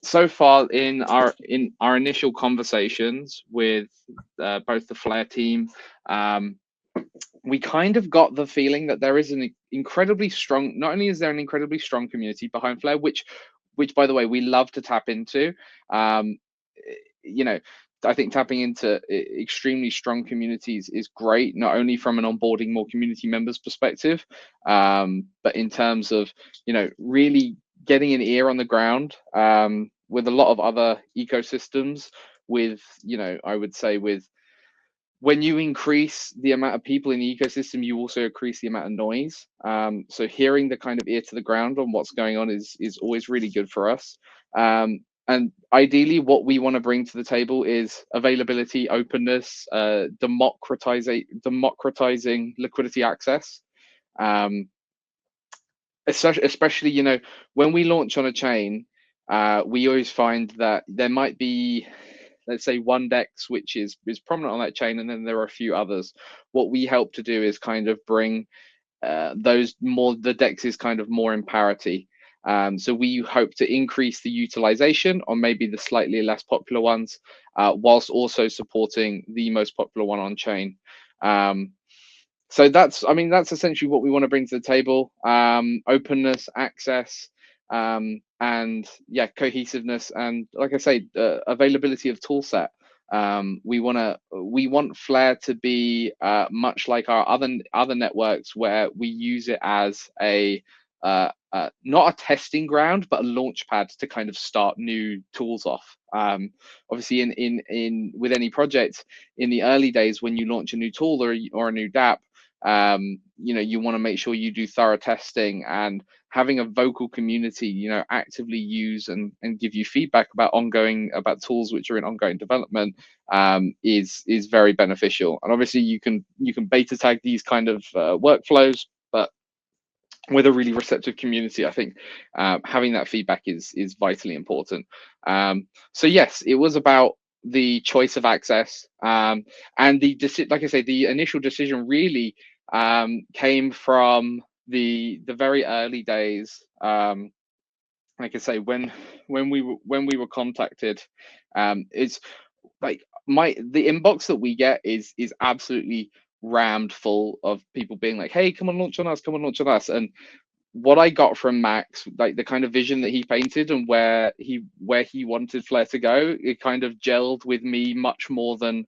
so far in our initial conversations with both the Flare team, we kind of got the feeling that there is an incredibly strong, not only is there an incredibly strong community behind Flare, which by the way, we love to tap into. You know, I think tapping into extremely strong communities is great, not only from an onboarding more community members perspective, but in terms of, really getting an ear on the ground with a lot of other ecosystems with, I would say with, when you increase the amount of people in the ecosystem, you also increase the amount of noise. So hearing the kind of ear to the ground on what's going on is always really good for us. And ideally, what we want to bring to the table is availability, openness, democratizing liquidity access. Especially, when we launch on a chain, we always find that there might be, let's say, one DEX which is prominent on that chain, and then there are a few others. What we help to do is kind of bring the DEXs kind of more in parity. So we hope to increase the utilization on maybe the slightly less popular ones, whilst also supporting the most popular one on chain. So that's essentially what we want to bring to the table: openness, access, and yeah, cohesiveness, and like I say, availability of toolset. We want Flare to be much like our other networks, where we use it as a not a testing ground, but a launch pad to kind of start new tools off. Obviously, in with any project, in the early days when you launch a new tool or a new DApp, you want to make sure you do thorough testing, and having a vocal community, actively use and give you feedback about tools which are in ongoing development, is very beneficial. And obviously you can beta tag these kind of workflows, but with a really receptive community, I think having that feedback is vitally important. So yes, it was about the choice of access, and like I say, the initial decision really came from the very early days. Like I say, when we were contacted, it's like the inbox that we get is absolutely rammed full of people being like, hey, come on, launch on us. And what I got from Max, like the kind of vision that he painted and where he wanted Flare to go, it kind of gelled with me much more than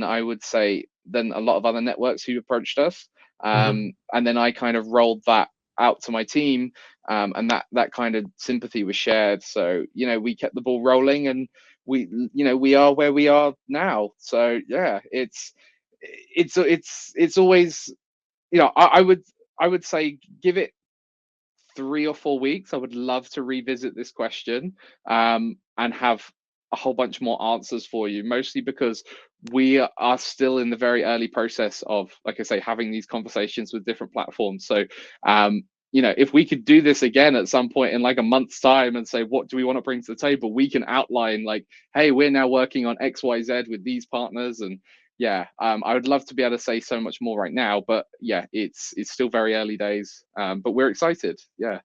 I would say than a lot of other networks who approached us. And then I kind of rolled that out to my team, and that kind of sympathy was shared. So we kept the ball rolling, and we are where we are now. So yeah, it's always, I would say give it 3 or 4 weeks. I would love to revisit this question, and have a whole bunch more answers for you, mostly because we are still in the very early process of, like I say, having these conversations with different platforms. So if we could do this again at some point in like a month's time and say, what do we want to bring to the table, we can outline like, hey, we're now working on XYZ with these partners. And yeah, I would love to be able to say so much more right now, but yeah, it's still very early days, but we're excited. Yeah.